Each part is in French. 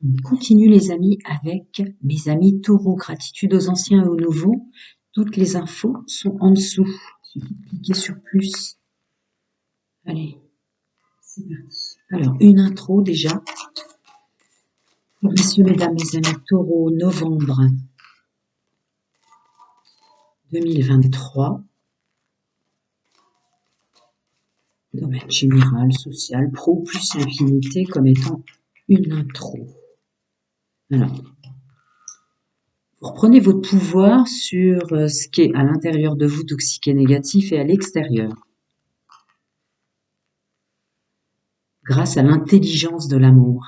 On continue les amis avec mes amis taureaux. Gratitude aux anciens et aux nouveaux. Toutes les infos sont en dessous. Il suffit de cliquer sur plus. Allez, c'est parti. Alors, une intro déjà. Messieurs, mesdames, mes amis taureaux, novembre 2023. Domaine général, social, pro plus infinité comme étant une intro. Alors, vous reprenez votre pouvoir sur ce qui est à l'intérieur de vous, toxique et négatif, et à l'extérieur. Grâce à l'intelligence de l'amour.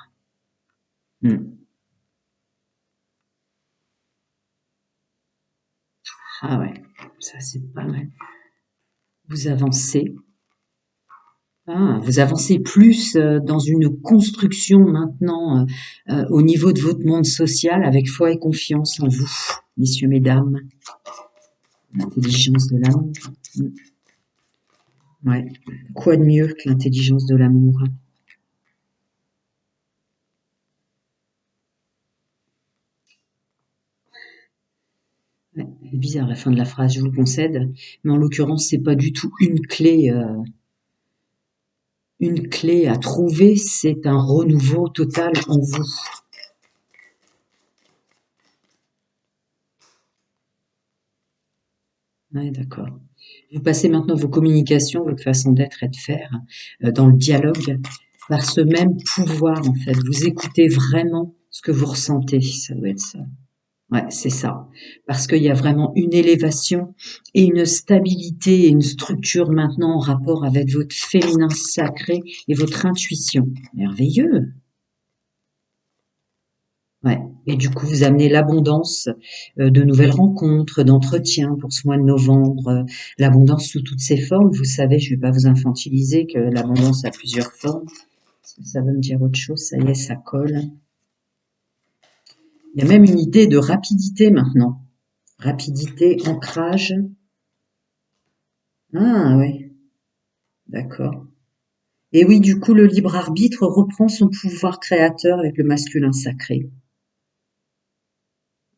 Ah ouais, ça c'est pas mal. Vous avancez. Vous avancez plus dans une construction maintenant au niveau de votre monde social avec foi et confiance en vous, messieurs, mesdames. L'intelligence de l'amour. Ouais. Quoi de mieux que l'intelligence de l'amour? Ouais, c'est bizarre la fin de la phrase, je vous le concède, mais en l'occurrence, c'est pas du tout une clé à trouver, c'est un renouveau total en vous. Ouais, d'accord. Vous passez maintenant vos communications, votre façon d'être et de faire dans le dialogue par ce même pouvoir, en fait. Vous écoutez vraiment ce que vous ressentez, ça doit être ça. Ouais, c'est ça. Parce qu'il y a vraiment une élévation et une stabilité et une structure maintenant en rapport avec votre féminin sacré et votre intuition. Merveilleux. Ouais. Et du coup, vous amenez l'abondance de nouvelles rencontres, d'entretiens pour ce mois de novembre, l'abondance sous toutes ses formes. Vous savez, je ne vais pas vous infantiliser que l'abondance a plusieurs formes. Ça veut me dire autre chose, ça y est, ça colle. Il y a même une idée de rapidité maintenant. Rapidité, ancrage. Ah oui, d'accord. Et oui, du coup, le libre arbitre reprend son pouvoir créateur avec le masculin sacré.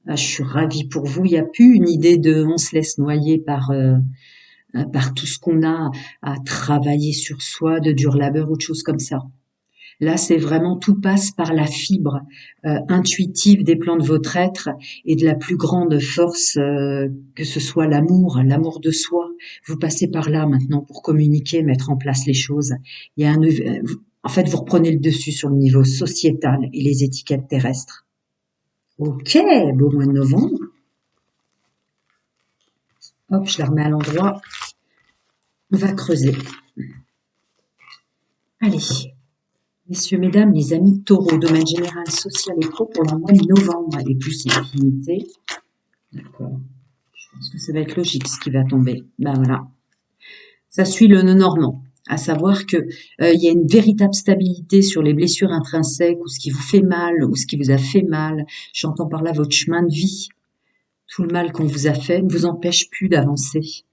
Ah, je suis ravie pour vous. Il n'y a plus une idée de on se laisse noyer par tout ce qu'on a à travailler sur soi, de dur labeur ou de choses comme ça. Là, c'est vraiment tout passe par la fibre intuitive des plans de votre être et de la plus grande force que ce soit l'amour de soi. Vous passez par là maintenant pour communiquer, mettre en place les choses. Il y a en fait, vous reprenez le dessus sur le niveau sociétal et les étiquettes terrestres. Ok, beau mois de novembre. Hop, je la remets à l'endroit. On va creuser. Allez, messieurs, mesdames, les amis taureaux, domaine général, social et pro pour le mois de novembre et plus l'infinité. D'accord. Je pense que ça va être logique ce qui va tomber. Ben voilà. Ça suit le nœud normand. À savoir que il y a une véritable stabilité sur les blessures intrinsèques ou ce qui vous fait mal ou ce qui vous a fait mal. J'entends par là votre chemin de vie. Tout le mal qu'on vous a fait ne vous empêche plus d'avancer.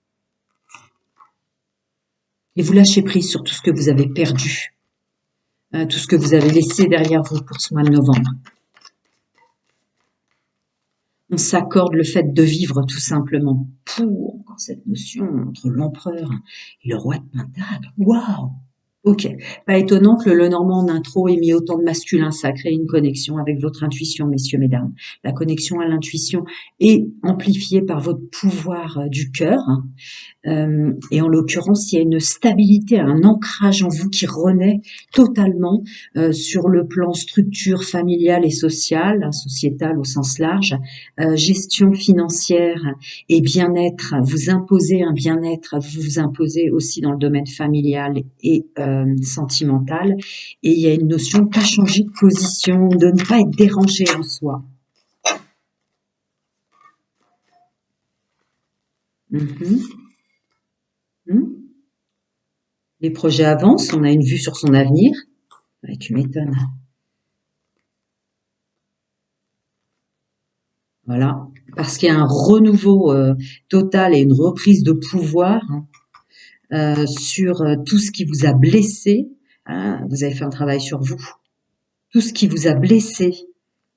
Et vous lâchez prise sur tout ce que vous avez perdu. Tout ce que vous avez laissé derrière vous pour ce mois de novembre. On s'accorde le fait de vivre tout simplement. Pour encore cette notion entre l'empereur et le roi de Pentacle. Waouh! Ok, pas étonnant que le Normand en intro ait mis autant de masculin sacré, une connexion avec votre intuition, messieurs, mesdames. La connexion à l'intuition est amplifiée par votre pouvoir du cœur. Et en l'occurrence, il y a une stabilité, un ancrage en vous qui renaît totalement sur le plan structure familiale et sociale, sociétale au sens large, gestion financière et bien-être. Vous imposez un bien-être, vous vous imposez aussi dans le domaine familial et sentimental. Et il y a une notion de ne pas changer de position, de ne pas être dérangé en soi. Les projets avancent, on a une vue sur son avenir. Ouais, tu m'étonnes. Voilà, parce qu'il y a un renouveau total et une reprise de pouvoir sur tout ce qui vous a blessé. Vous avez fait un travail sur vous. Tout ce qui vous a blessé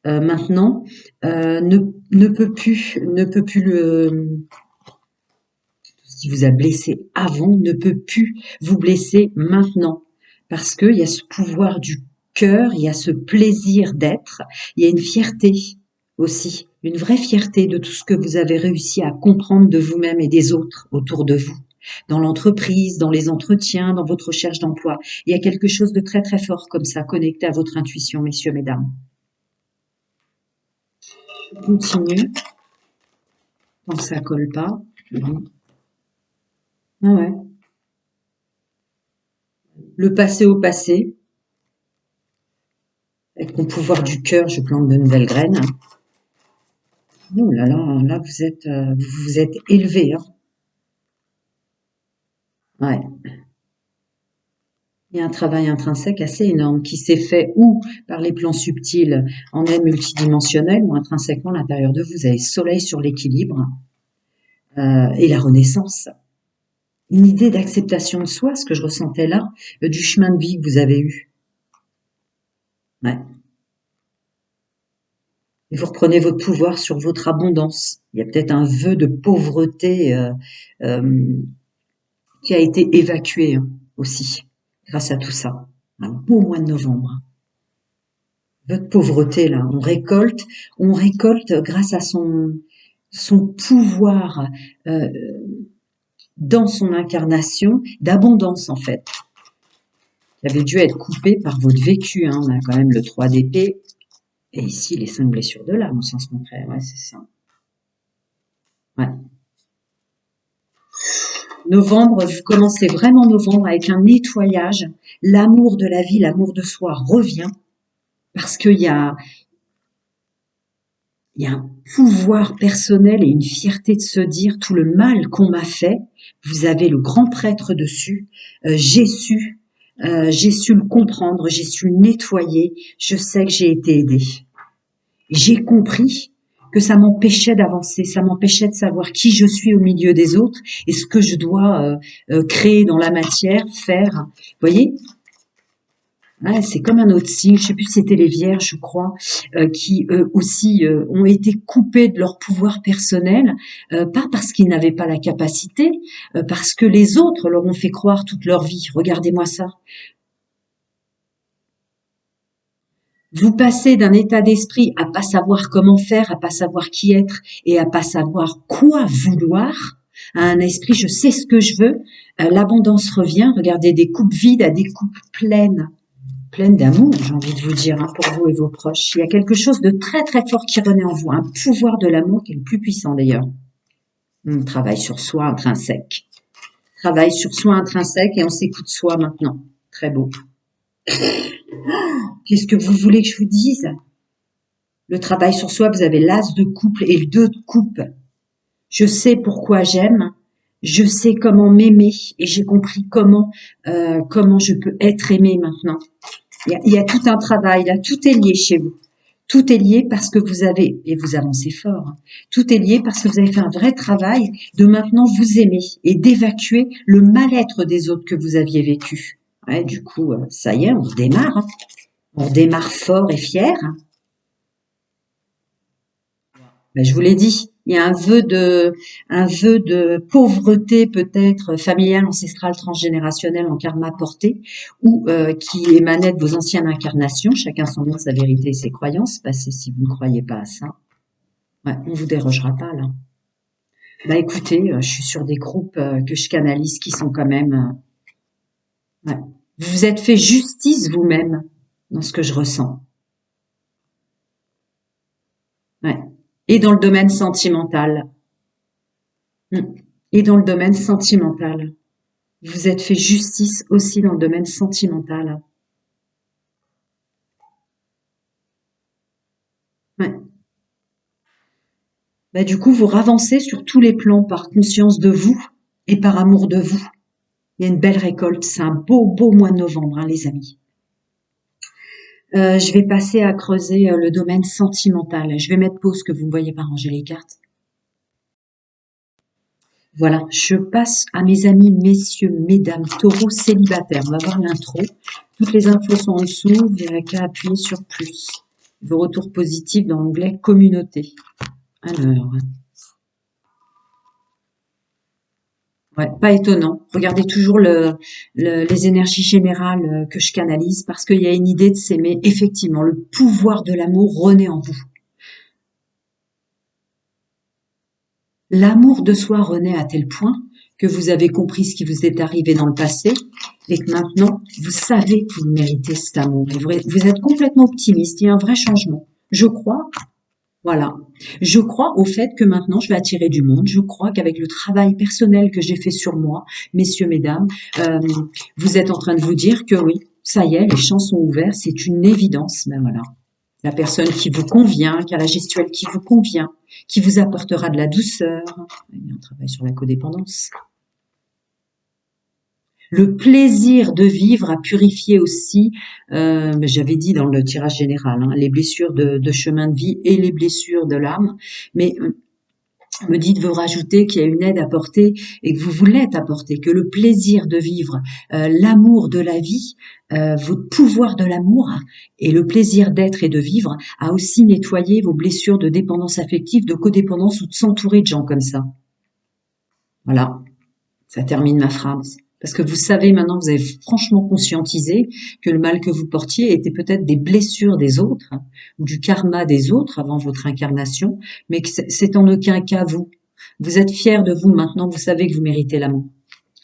maintenant, ne peut plus ce qui vous a blessé avant ne peut plus vous blesser maintenant. Parce qu'il y a ce pouvoir du cœur, il y a ce plaisir d'être, il y a une fierté aussi, une vraie fierté de tout ce que vous avez réussi à comprendre de vous-même et des autres autour de vous. Dans l'entreprise, dans les entretiens, dans votre recherche d'emploi. Il y a quelque chose de très très fort comme ça, connecté à votre intuition, messieurs, mesdames. Je continue. Quand ça colle pas. Ah ouais. Le passé au passé. Avec mon pouvoir du cœur, je plante de nouvelles graines. Oh là là, là vous vous êtes élevé, hein. Ouais. Il y a un travail intrinsèque assez énorme qui s'est fait ou par les plans subtils en aide multidimensionnelle ou intrinsèquement à l'intérieur de vous. Vous avez soleil sur l'équilibre et la renaissance. Une idée d'acceptation de soi, ce que je ressentais là, du chemin de vie que vous avez eu. Ouais. Et vous reprenez votre pouvoir sur votre abondance. Il y a peut-être un vœu de pauvreté qui a été évacué aussi grâce à tout ça. Un beau mois de novembre. Votre pauvreté là, on récolte grâce à son pouvoir dans son incarnation d'abondance en fait. Qui avait dû être coupé par votre vécu. Hein. On a quand même le 3 d'épée et ici les 5 blessures de l'âme au sens contraire. Ouais, c'est ça. Ouais. Novembre, vous commencez vraiment novembre avec un nettoyage. L'amour de la vie, l'amour de soi revient parce qu'il y a un pouvoir personnel et une fierté de se dire tout le mal qu'on m'a fait. Vous avez le grand prêtre dessus. J'ai su le comprendre, j'ai su le nettoyer. Je sais que j'ai été aidée. J'ai compris que ça m'empêchait d'avancer, ça m'empêchait de savoir qui je suis au milieu des autres et ce que je dois créer dans la matière, faire. Vous voyez, ouais, c'est comme un autre signe, je sais plus si c'était les vierges, je crois, qui aussi ont été coupés de leur pouvoir personnel, pas parce qu'ils n'avaient pas la capacité, parce que les autres leur ont fait croire toute leur vie. Regardez-moi ça. Vous passez d'un état d'esprit à pas savoir comment faire, à pas savoir qui être et à pas savoir quoi vouloir, à un esprit je sais ce que je veux. L'abondance revient. Regardez des coupes vides à des coupes pleines. Pleine d'amour, j'ai envie de vous dire, hein, pour vous et vos proches. Il y a quelque chose de très très fort qui renaît en vous, un pouvoir de l'amour qui est le plus puissant d'ailleurs. Travail sur soi intrinsèque. Travail sur soi intrinsèque et on s'écoute soi maintenant. Très beau. Qu'est-ce que vous voulez que je vous dise? Le travail sur soi, vous avez l'as de couple et le 2 de coupe. Je sais pourquoi j'aime, je sais comment m'aimer et j'ai compris comment je peux être aimée maintenant. Il y a tout un travail, là, tout est lié chez vous. Tout est lié parce que vous avez, et vous avancez fort, hein, tout est lié parce que vous avez fait un vrai travail de maintenant vous aimer et d'évacuer le mal-être des autres que vous aviez vécu. Ouais, du coup, ça y est, on redémarre. Hein. On redémarre fort et fier. Ben, je vous l'ai dit, il y a un vœu de pauvreté peut-être familiale, ancestrale, transgénérationnelle en karma porté, ou qui émanait de vos anciennes incarnations, chacun son nom, sa vérité et ses croyances. Passez si vous ne croyez pas à ça. Ouais, on vous dérogera pas là. Bah écoutez, je suis sur des groupes que je canalise qui sont quand même. Ouais. Vous vous êtes fait justice vous-même dans ce que je ressens. Ouais. Et dans le domaine sentimental. Et dans le domaine sentimental. Vous êtes fait justice aussi dans le domaine sentimental. Ouais. Bah, du coup, vous ravancez sur tous les plans par conscience de vous et par amour de vous. Il y a une belle récolte. C'est un beau, beau mois de novembre, hein, les amis. Je vais passer à creuser le domaine sentimental. Je vais mettre pause que vous ne voyez pas ranger les cartes. Voilà, je passe à mes amis, messieurs, mesdames, taureaux célibataires. On va voir l'intro. Toutes les infos sont en dessous. Vous n'avez qu'à appuyer sur plus. Vos retours positifs dans l'onglet communauté. Alors, ouais, pas étonnant. Regardez toujours les énergies générales que je canalise parce qu'il y a une idée de s'aimer. Effectivement, le pouvoir de l'amour renaît en vous. L'amour de soi renaît à tel point que vous avez compris ce qui vous est arrivé dans le passé et que maintenant, vous savez que vous méritez cet amour. Et vous êtes complètement optimiste. Il y a un vrai changement. Je crois. Voilà. Je crois au fait que maintenant je vais attirer du monde. Je crois qu'avec le travail personnel que j'ai fait sur moi, messieurs, mesdames, euh, vous êtes en train de vous dire que oui, ça y est, les champs sont ouverts, c'est une évidence. Ben voilà. La personne qui vous convient, qui a la gestuelle qui vous convient, qui vous apportera de la douceur. Il y a un travail sur la codépendance. Le plaisir de vivre a purifié aussi, j'avais dit dans le tirage général, hein, les blessures de chemin de vie et les blessures de l'âme. Mais me dites vous rajouter qu'il y a une aide apportée et que vous vous l'êtes apportée, que le plaisir de vivre, l'amour de la vie, votre pouvoir de l'amour et le plaisir d'être et de vivre a aussi nettoyé vos blessures de dépendance affective, de codépendance ou de s'entourer de gens comme ça. Voilà. Ça termine ma phrase. Parce que vous savez maintenant, vous avez franchement conscientisé que le mal que vous portiez était peut-être des blessures des autres, hein, ou du karma des autres avant votre incarnation, mais que c'est en aucun cas vous. Vous êtes fier de vous maintenant, vous savez que vous méritez l'amour.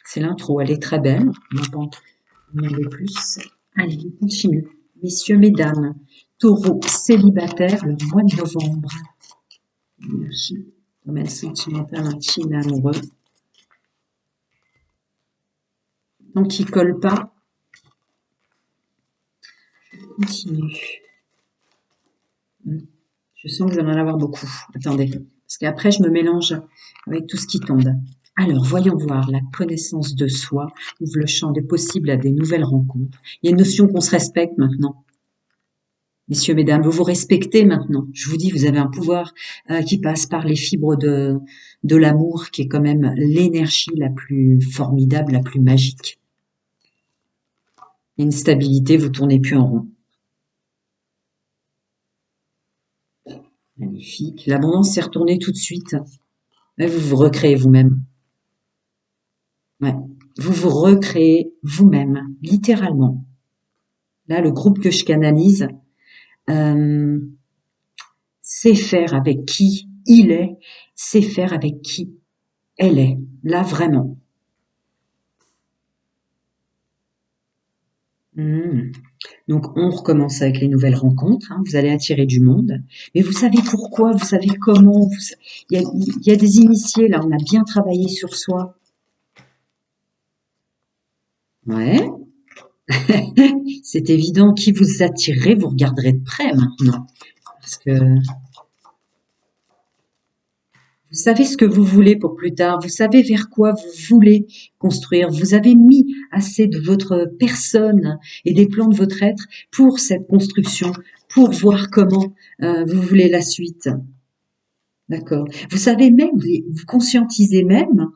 C'est l'intro, elle est très belle. On va pas en demander plus. Allez, on continue. Messieurs, mesdames, taureaux célibataires, le mois de novembre. Merci. Domaine sentimental, intime et amoureux. Donc, il colle pas. Continue. Je sens que je vais en avoir beaucoup. Attendez, parce qu'après, je me mélange avec tout ce qui tombe. Alors, voyons voir. La connaissance de soi ouvre le champ des possibles à des nouvelles rencontres. Il y a une notion qu'on se respecte maintenant. Messieurs, mesdames, vous vous respectez maintenant. Je vous dis, vous avez un pouvoir qui passe par les fibres de l'amour, qui est quand même l'énergie la plus formidable, la plus magique. Il y a une stabilité, vous tournez plus en rond. Magnifique. L'abondance s'est retournée tout de suite. Là, vous vous recréez vous-même. Ouais. Vous vous recréez vous-même, littéralement. Là, le groupe que je canalise sait faire avec qui il est, sait faire avec qui elle est. Là, vraiment. Donc, on recommence avec les nouvelles rencontres. Hein. Vous allez attirer du monde. Mais vous savez pourquoi, vous savez comment. Il y a des initiés, là, on a bien travaillé sur soi. Ouais. C'est évident, qui vous attirerez, vous regarderez de près maintenant. Parce que vous savez ce que vous voulez pour plus tard, vous savez vers quoi vous voulez construire, vous avez mis assez de votre personne et des plans de votre être pour cette construction, pour voir comment vous voulez la suite. D'accord. Vous savez même, vous conscientisez même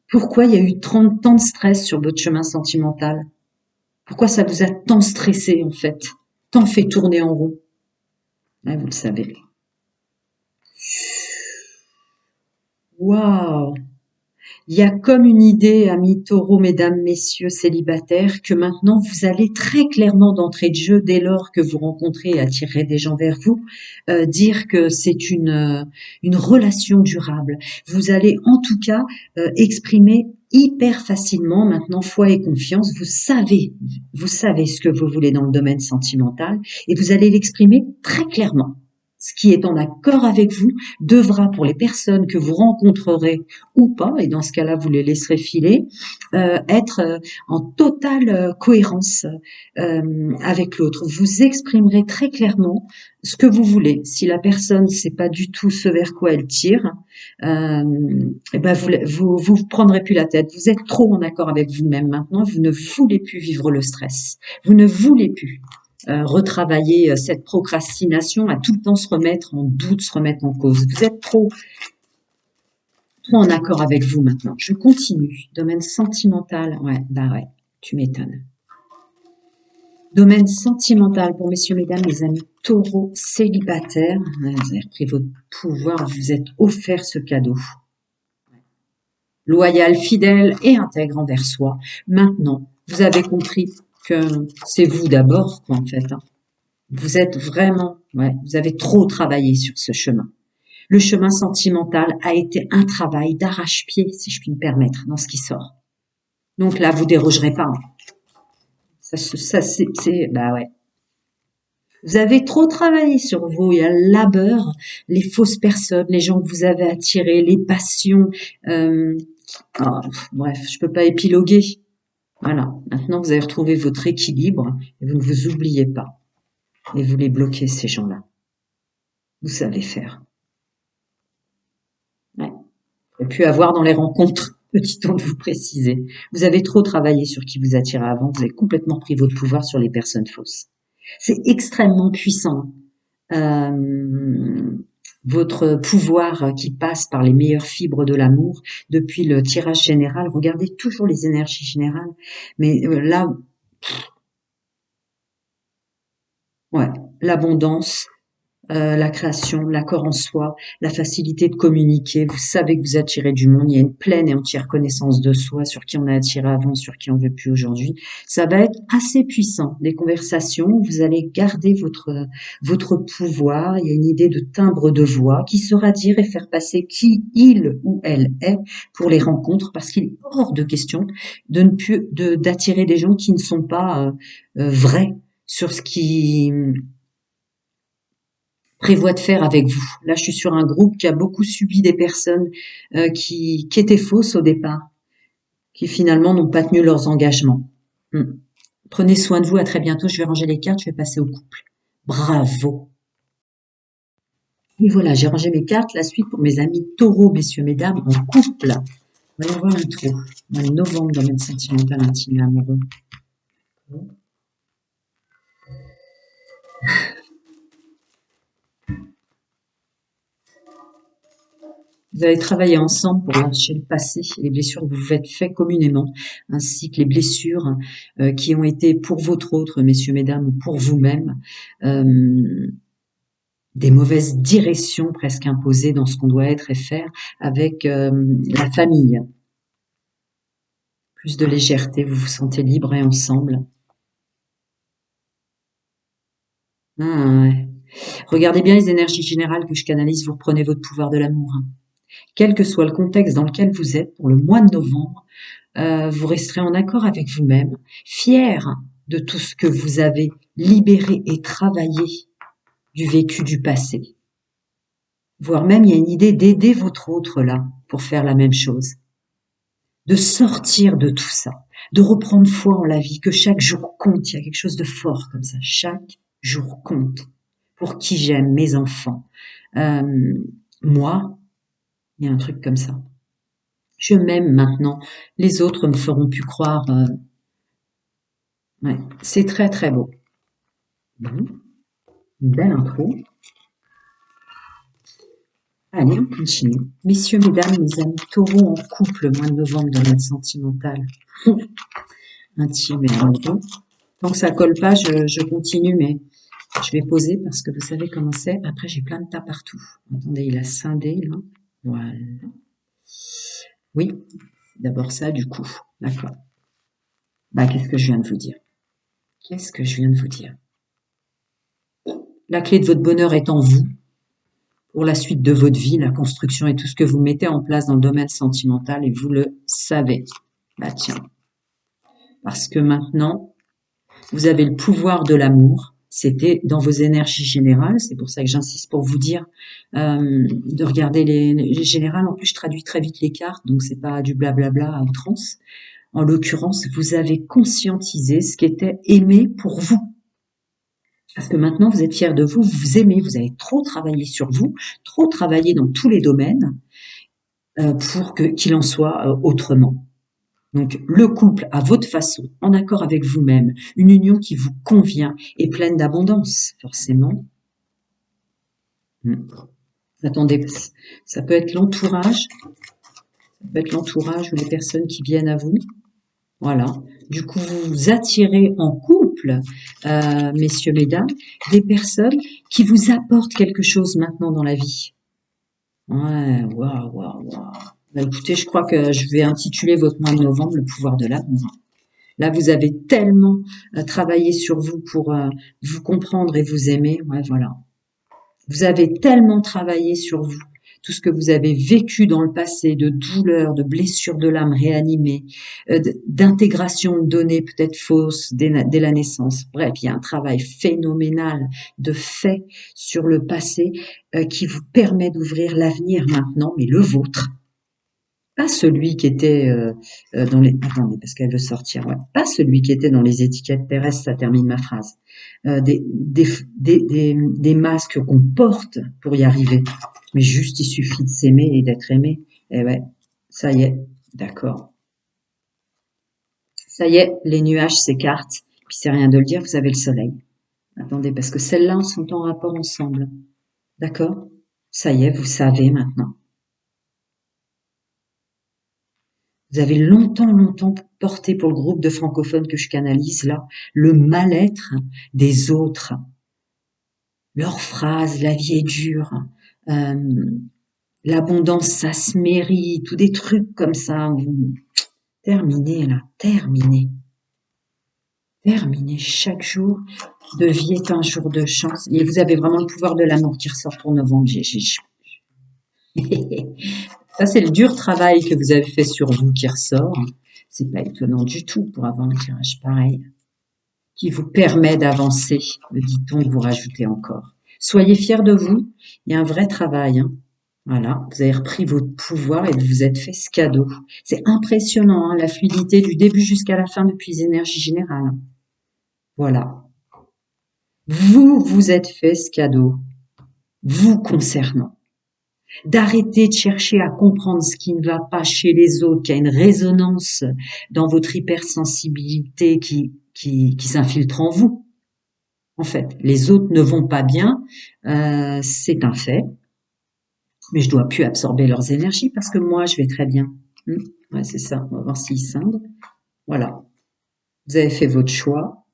pourquoi il y a eu tant de stress sur votre chemin sentimental. Pourquoi ça vous a tant stressé en fait, tant fait tourner en rond. Ouais, vous le savez. Waouh! Il y a comme une idée, amis taureaux, mesdames, messieurs célibataires, que maintenant vous allez très clairement d'entrée de jeu, dès lors que vous rencontrez et attirez des gens vers vous, dire que c'est une relation durable. Vous allez en tout cas exprimer hyper facilement maintenant foi et confiance. Vous savez ce que vous voulez dans le domaine sentimental et vous allez l'exprimer très clairement. Ce qui est en accord avec vous devra, pour les personnes que vous rencontrerez ou pas, et dans ce cas-là, vous les laisserez filer, être en totale cohérence avec l'autre. Vous exprimerez très clairement ce que vous voulez. Si la personne ne sait pas du tout ce vers quoi elle tire, eh ben vous prendrez plus la tête. Vous êtes trop en accord avec vous-même maintenant. Vous ne voulez plus vivre le stress. Vous ne voulez plus retravailler cette procrastination, à tout le temps se remettre en doute, se remettre en cause. Vous êtes trop en accord avec vous maintenant. Je continue. Domaine sentimental. Ouais, bah ouais, tu m'étonnes. Domaine sentimental pour messieurs, mesdames, les amis taureaux célibataires. Ouais, vous avez repris votre pouvoir, vous vous êtes offert ce cadeau. Loyal, fidèle et intègre envers soi. Maintenant, vous avez compris que c'est vous d'abord, quoi, en fait. Hein. Vous êtes vraiment, ouais, vous avez trop travaillé sur ce chemin. Le chemin sentimental a été un travail d'arrache-pied, si je puis me permettre, dans ce qui sort. Donc là, vous dérogerez pas. Hein. Ça bah ouais. Vous avez trop travaillé sur vous. Il y a le labeur, les fausses personnes, les gens que vous avez attirés, les passions. Euh, bref, je peux pas épiloguer. Voilà. Maintenant, vous avez retrouvé votre équilibre et vous ne vous oubliez pas. Et vous les bloquez, ces gens-là. Vous savez faire. Ouais. Et puis avoir dans les rencontres, petit temps de vous préciser. Vous avez trop travaillé sur qui vous attirez avant. Vous avez complètement pris votre pouvoir sur les personnes fausses. C'est extrêmement puissant. Votre pouvoir qui passe par les meilleures fibres de l'amour depuis le tirage général. Regardez toujours les énergies générales. Mais là, ouais, l'abondance, la création, l'accord en soi, la facilité de communiquer. Vous savez que vous attirez du monde. Il y a une pleine et entière connaissance de soi sur qui on a attiré avant, sur qui on veut plus aujourd'hui. Ça va être assez puissant. Des conversations où vous allez garder votre pouvoir. Il y a une idée de timbre de voix qui saura dire et faire passer qui il ou elle est pour les rencontres, parce qu'il est hors de question de ne plus d'attirer des gens qui ne sont pas vrais sur ce qui prévoit de faire avec vous. Là, je suis sur un groupe qui a beaucoup subi des personnes qui étaient fausses au départ, qui finalement n'ont pas tenu leurs engagements. Prenez soin de vous, à très bientôt. Je vais ranger les cartes, je vais passer au couple. Bravo. Et voilà, j'ai rangé mes cartes. La suite pour mes amis taureaux, messieurs, mesdames, en couple. Voyons voir l'intro. Mois de novembre, domaine sentimental, intime et amoureux. Vous allez travailler ensemble pour lâcher le passé et les blessures que vous vous êtes fait communément, ainsi que les blessures qui ont été pour votre autre, messieurs, mesdames, ou pour vous-même, des mauvaises directions presque imposées dans ce qu'on doit être et faire avec la famille. Plus de légèreté, vous vous sentez libre et ensemble. Ouais. Regardez bien les énergies générales que je canalise, vous reprenez votre pouvoir de l'amour. Hein. Quel que soit le contexte dans lequel vous êtes, pour le mois de novembre, vous resterez en accord avec vous-même, fier de tout ce que vous avez libéré et travaillé du vécu du passé. Voire même, il y a une idée d'aider votre autre là, pour faire la même chose. De sortir de tout ça, de reprendre foi en la vie, que chaque jour compte, il y a quelque chose de fort comme ça, chaque jour compte. Pour qui j'aime, mes enfants. Moi, il y a un truc comme ça. Je m'aime maintenant. Les autres me feront plus croire. Ouais, c'est très très beau. Bon, une belle intro. Allez, on continue. Messieurs, mesdames, mes amis taureaux en couple, mois de novembre, domaine sentimental, intime et amoureux. Tant que ça colle pas, je continue, mais je vais poser parce que vous savez comment c'est. Après, j'ai plein de tas partout. Attendez, il a scindé, là. Voilà. Oui, d'abord ça, du coup. D'accord. Bah, qu'est-ce que je viens de vous dire? Qu'est-ce que je viens de vous dire? La clé de votre bonheur est en vous. Pour la suite de votre vie, la construction et tout ce que vous mettez en place dans le domaine sentimental et vous le savez. Bah tiens. Parce que maintenant, vous avez le pouvoir de l'amour. C'était dans vos énergies générales. C'est pour ça que j'insiste pour vous dire de regarder les générales. En plus, je traduis très vite les cartes, donc c'est pas du blablabla à outrance. En l'occurrence, vous avez conscientisé ce qu'était aimer pour vous. Parce que maintenant, vous êtes fiers de vous, vous vous aimez, vous avez trop travaillé sur vous, trop travaillé dans tous les domaines pour qu'il en soit autrement. Donc, le couple à votre façon, en accord avec vous-même, une union qui vous convient et pleine d'abondance, forcément. Attendez, ça peut être l'entourage, ou les personnes qui viennent à vous. Voilà. Du coup, vous vous attirez en couple couple, messieurs, mesdames, des personnes qui vous apportent quelque chose maintenant dans la vie. Ouais, waouh, waouh, waouh. Bah, écoutez, je crois que je vais intituler votre mois de novembre le pouvoir de l'amour. Là, vous avez tellement travaillé sur vous pour vous comprendre et vous aimer. Ouais, voilà. Vous avez tellement travaillé sur vous, tout ce que vous avez vécu dans le passé, de douleurs, de blessures de l'âme réanimées, d'intégration de données peut-être fausses dès la naissance. Bref, il y a un travail phénoménal de fait sur le passé qui vous permet d'ouvrir l'avenir maintenant, mais le vôtre. Pas celui qui était dans les... Attendez, parce qu'elle veut sortir. Ouais. Pas celui qui était dans les étiquettes terrestres, ça termine ma phrase. Des masques qu'on porte pour y arriver. Mais juste, il suffit de s'aimer et d'être aimé. Et ouais, ça y est, d'accord. Ça y est, les nuages s'écartent. Puis c'est rien de le dire, vous avez le soleil. Attendez, parce que celles-là sont en rapport ensemble. D'accord? Ça y est, vous savez maintenant. Vous avez longtemps porté pour le groupe de francophones que je canalise là, le mal-être des autres. Leurs phrases, la vie est dure, l'abondance, ça se mérite, ou des trucs comme ça. Terminez là, terminez. Terminez. Chaque jour de vie est un jour de chance. Et vous avez vraiment le pouvoir de l'amour qui ressort pour novembre. Ça, c'est le dur travail que vous avez fait sur vous qui ressort. C'est pas étonnant du tout pour avoir un tirage pareil, qui vous permet d'avancer, me dit-on, que vous rajoutez encore. Soyez fiers de vous, il y a un vrai travail. Hein. Voilà, vous avez repris votre pouvoir et vous vous êtes fait ce cadeau. C'est impressionnant, hein, la fluidité du début jusqu'à la fin depuis les énergies générales. Voilà. Vous vous êtes fait ce cadeau, vous concernant. D'arrêter de chercher à comprendre ce qui ne va pas chez les autres, qui a une résonance dans votre hypersensibilité qui s'infiltre en vous. En fait, les autres ne vont pas bien, c'est un fait, mais je dois plus absorber leurs énergies parce que moi, je vais très bien. Ouais, c'est ça, on va voir s'ils scindent. Voilà, vous avez fait votre choix,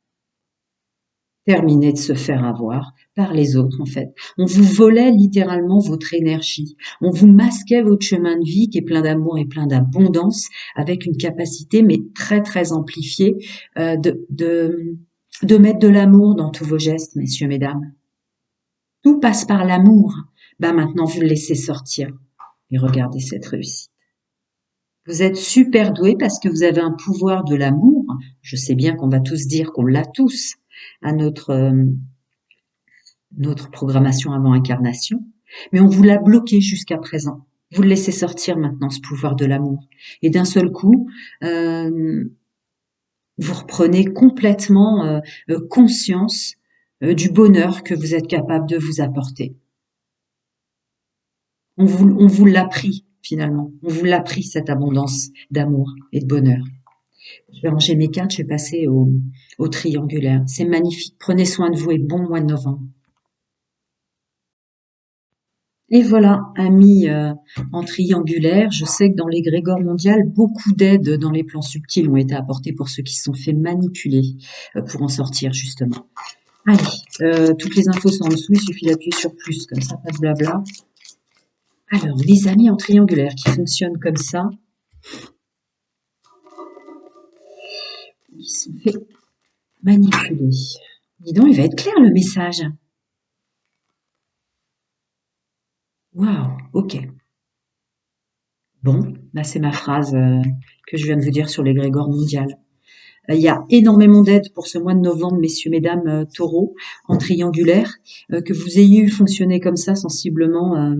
terminez de se faire avoir par les autres, en fait. On vous volait littéralement votre énergie, on vous masquait votre chemin de vie qui est plein d'amour et plein d'abondance, avec une capacité, mais très amplifiée, de mettre de l'amour dans tous vos gestes, messieurs, mesdames. Tout passe par l'amour. Ben maintenant, vous le laissez sortir. Et regardez cette réussite. Vous êtes super doué parce que vous avez un pouvoir de l'amour. Je sais bien qu'on va tous dire qu'on l'a tous à notre programmation avant incarnation, mais on vous l'a bloqué jusqu'à présent. Vous le laissez sortir maintenant, ce pouvoir de l'amour. Et d'un seul coup, vous reprenez complètement conscience du bonheur que vous êtes capable de vous apporter. On vous l'a pris, finalement. On vous l'a pris, cette abondance d'amour et de bonheur. Je vais ranger mes cartes, je vais passer au triangulaire. C'est magnifique. Prenez soin de vous et bon mois de novembre. Et voilà, amis en triangulaire, je sais que dans l'égrégore mondial, beaucoup d'aides dans les plans subtils ont été apportées pour ceux qui se sont fait manipuler pour en sortir, justement. Allez, toutes les infos sont en dessous, il suffit d'appuyer sur plus, comme ça, pas de blabla. Alors, les amis en triangulaire qui fonctionnent comme ça, ils se sont fait manipuler. Dis donc, il va être clair le message. Waouh, ok. Bon, là c'est ma phrase que je viens de vous dire sur l'égrégore mondial. Il y a énormément d'aides pour ce mois de novembre, messieurs, mesdames, taureaux, en triangulaire. Que vous ayez eu fonctionné comme ça sensiblement,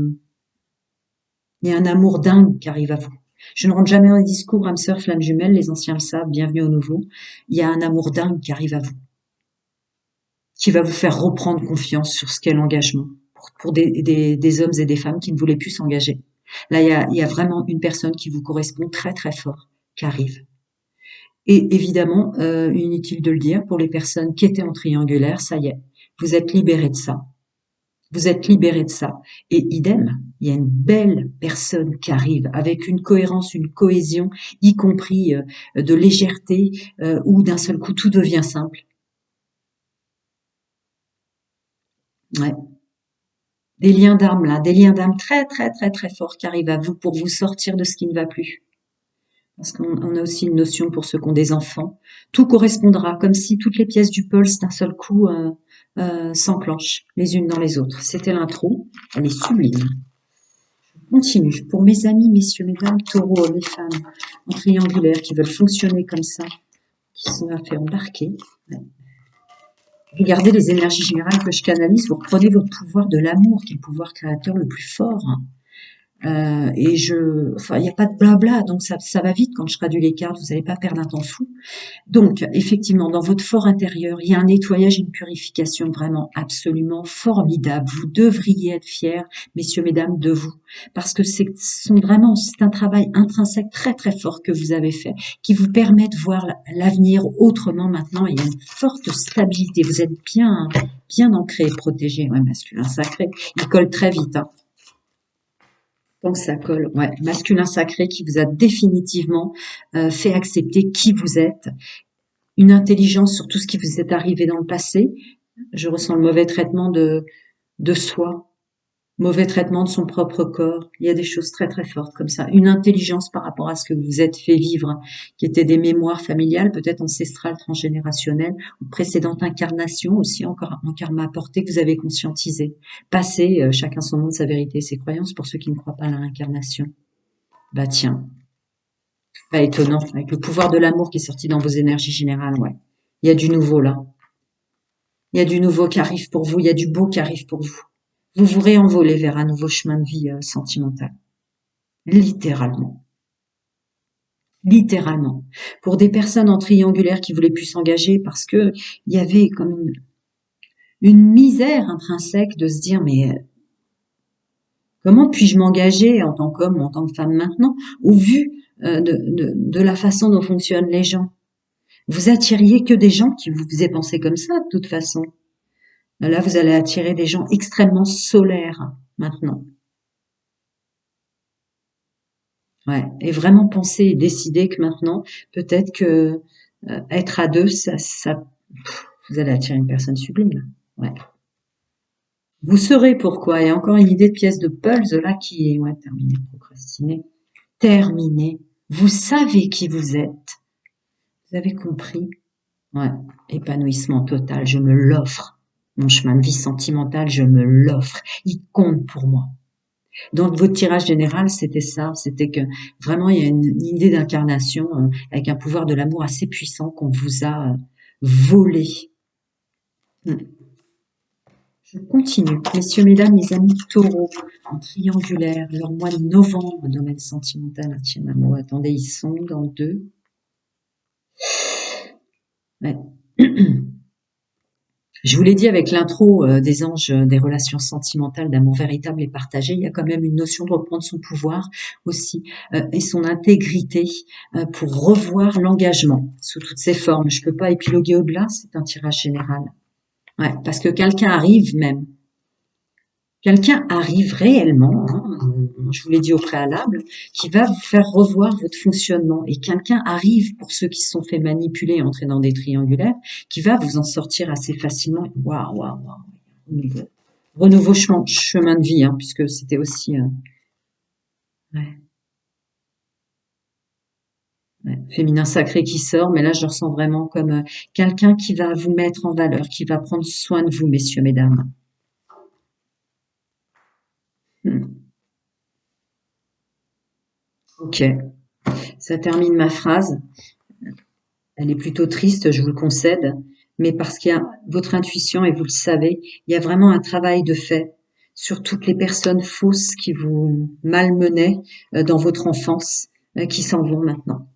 il y a un amour dingue qui arrive à vous. Je ne rentre jamais dans les discours, âme sœur, flamme jumelle, les anciens le savent, bienvenue aux nouveaux. Il y a un amour dingue qui arrive à vous, qui va vous faire reprendre confiance sur ce qu'est l'engagement pour des hommes et des femmes qui ne voulaient plus s'engager. Là, il y a vraiment une personne qui vous correspond très fort, qui arrive. Et évidemment, inutile de le dire, pour les personnes qui étaient en triangulaire, ça y est, vous êtes libérés de ça. Vous êtes libérés de ça. Et idem, il y a une belle personne qui arrive avec une cohérence, une cohésion, y compris de légèreté, où d'un seul coup tout devient simple. Ouais. Des liens d'âme là, des liens d'âme très très très très forts qui arrivent à vous pour vous sortir de ce qui ne va plus. Parce qu'on a aussi une notion pour ceux qui ont des enfants. Tout correspondra, comme si toutes les pièces du puzzle d'un seul coup s'enclenchent les unes dans les autres. C'était l'intro, elle est sublime. Continue. Pour mes amis, messieurs, mesdames, taureaux, les femmes en triangulaire qui veulent fonctionner comme ça, qui sont à faire embarquer. Ouais. Regardez les énergies générales que je canalise. Vous reprenez votre pouvoir de l'amour, qui est le pouvoir créateur le plus fort. Enfin, il n'y a pas de blabla, donc ça va vite quand je traduis les cartes. Vous n'allez pas perdre un temps fou. Donc, effectivement, dans votre fort intérieur, il y a un nettoyage, une purification vraiment absolument formidable. Vous devriez être fiers, messieurs, mesdames, de vous, parce que c'est un travail intrinsèque très très fort que vous avez fait, qui vous permet de voir l'avenir autrement maintenant. Il y a une forte stabilité. Vous êtes bien bien ancré, protégé. Ouais, masculin sacré, il colle très vite. Hein. Tant que ça colle, ouais, masculin sacré qui vous a définitivement fait accepter qui vous êtes, une intelligence sur tout ce qui vous est arrivé dans le passé. Je ressens le mauvais traitement de soi, mauvais traitement de son propre corps. Il y a des choses très très fortes comme ça. Une intelligence par rapport à ce que vous vous êtes fait vivre, qui étaient des mémoires familiales, peut-être ancestrales, transgénérationnelles, ou précédentes incarnations aussi, encore en karma apporté que vous avez conscientisé. Passé, chacun son monde, sa vérité et ses croyances, pour ceux qui ne croient pas à la réincarnation. Bah tiens, pas étonnant, avec le pouvoir de l'amour qui est sorti dans vos énergies générales, ouais. Il y a du nouveau là. Il y a du nouveau qui arrive pour vous, il y a du beau qui arrive pour vous. Vous vous réenvolez vers un nouveau chemin de vie sentimental. Littéralement. Littéralement. Pour des personnes en triangulaire qui voulaient plus s'engager parce que il y avait comme une misère intrinsèque de se dire mais comment puis-je m'engager en tant qu'homme ou en tant que femme maintenant au vu de la façon dont fonctionnent les gens. Vous attiriez que des gens qui vous faisaient penser comme ça de toute façon. Là, vous allez attirer des gens extrêmement solaires maintenant. Ouais. Et vraiment penser et décider que maintenant, peut-être que être à deux, vous allez attirer une personne sublime. Ouais. Vous saurez pourquoi. Il y a encore une idée de pièce de puzzle là qui est terminée, procrastinée. Terminée. Vous savez qui vous êtes. Vous avez compris. Ouais. Épanouissement total. Je me l'offre. Mon chemin de vie sentimental, je me l'offre. Il compte pour moi. Dans votre tirage général, c'était ça, c'était que vraiment il y a une idée d'incarnation avec un pouvoir de l'amour assez puissant qu'on vous a volé. Je continue. Messieurs, mesdames, mes amis taureaux, en triangulaire, leur mois de novembre, domaine sentimental, intime, amour. Attendez, ils sont dans deux. Ouais. Je vous l'ai dit avec l'intro des anges des relations sentimentales, d'amour véritable et partagé, il y a quand même une notion de reprendre son pouvoir aussi et son intégrité pour revoir l'engagement sous toutes ses formes. Je peux pas épiloguer au-delà, c'est un tirage général. Ouais, parce que quelqu'un arrive réellement, hein, je vous l'ai dit au préalable, qui va vous faire revoir votre fonctionnement. Et quelqu'un arrive, pour ceux qui se sont fait manipuler et entrer dans des triangulaires, qui va vous en sortir assez facilement. Waouh, waouh, waouh. Renouveau chemin de vie, hein, puisque c'était aussi... ouais, ouais, féminin sacré qui sort, mais là je le ressens vraiment comme quelqu'un qui va vous mettre en valeur, qui va prendre soin de vous, messieurs, mesdames. Ok, ça termine ma phrase. Elle est plutôt triste, je vous le concède, mais parce qu'il y a votre intuition et vous le savez, il y a vraiment un travail de fait sur toutes les personnes fausses qui vous malmenaient dans votre enfance, qui s'en vont maintenant.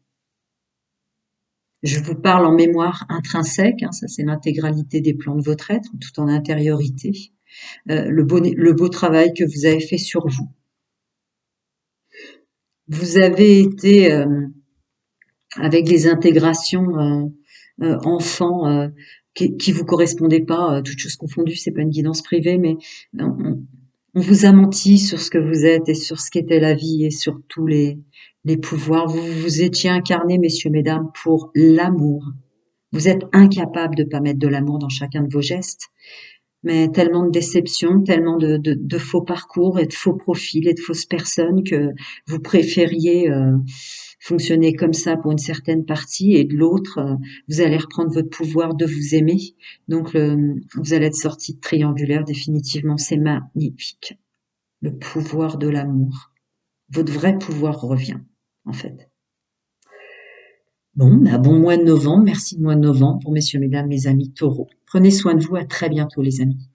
Je vous parle en mémoire intrinsèque, hein, ça c'est l'intégralité des plans de votre être, tout en intériorité. Le beau travail que vous avez fait sur vous. Vous avez été avec des intégrations enfants qui vous correspondaient pas, toutes choses confondues, c'est pas une guidance privée, mais on vous a menti sur ce que vous êtes et sur ce qu'était la vie et sur tous les pouvoirs. Vous vous étiez incarnés, messieurs, mesdames, pour l'amour. Vous êtes incapables de pas mettre de l'amour dans chacun de vos gestes. Mais tellement de déceptions, tellement de faux parcours et de faux profils et de fausses personnes que vous préfériez fonctionner comme ça pour une certaine partie et de l'autre, vous allez reprendre votre pouvoir de vous aimer. Donc vous allez être sorti de triangulaire définitivement. C'est magnifique. Le pouvoir de l'amour. Votre vrai pouvoir revient, en fait. Bon, bah, bon mois de novembre. Merci de mois de novembre pour messieurs, mesdames, mes amis taureaux. Prenez soin de vous. À très bientôt, les amis.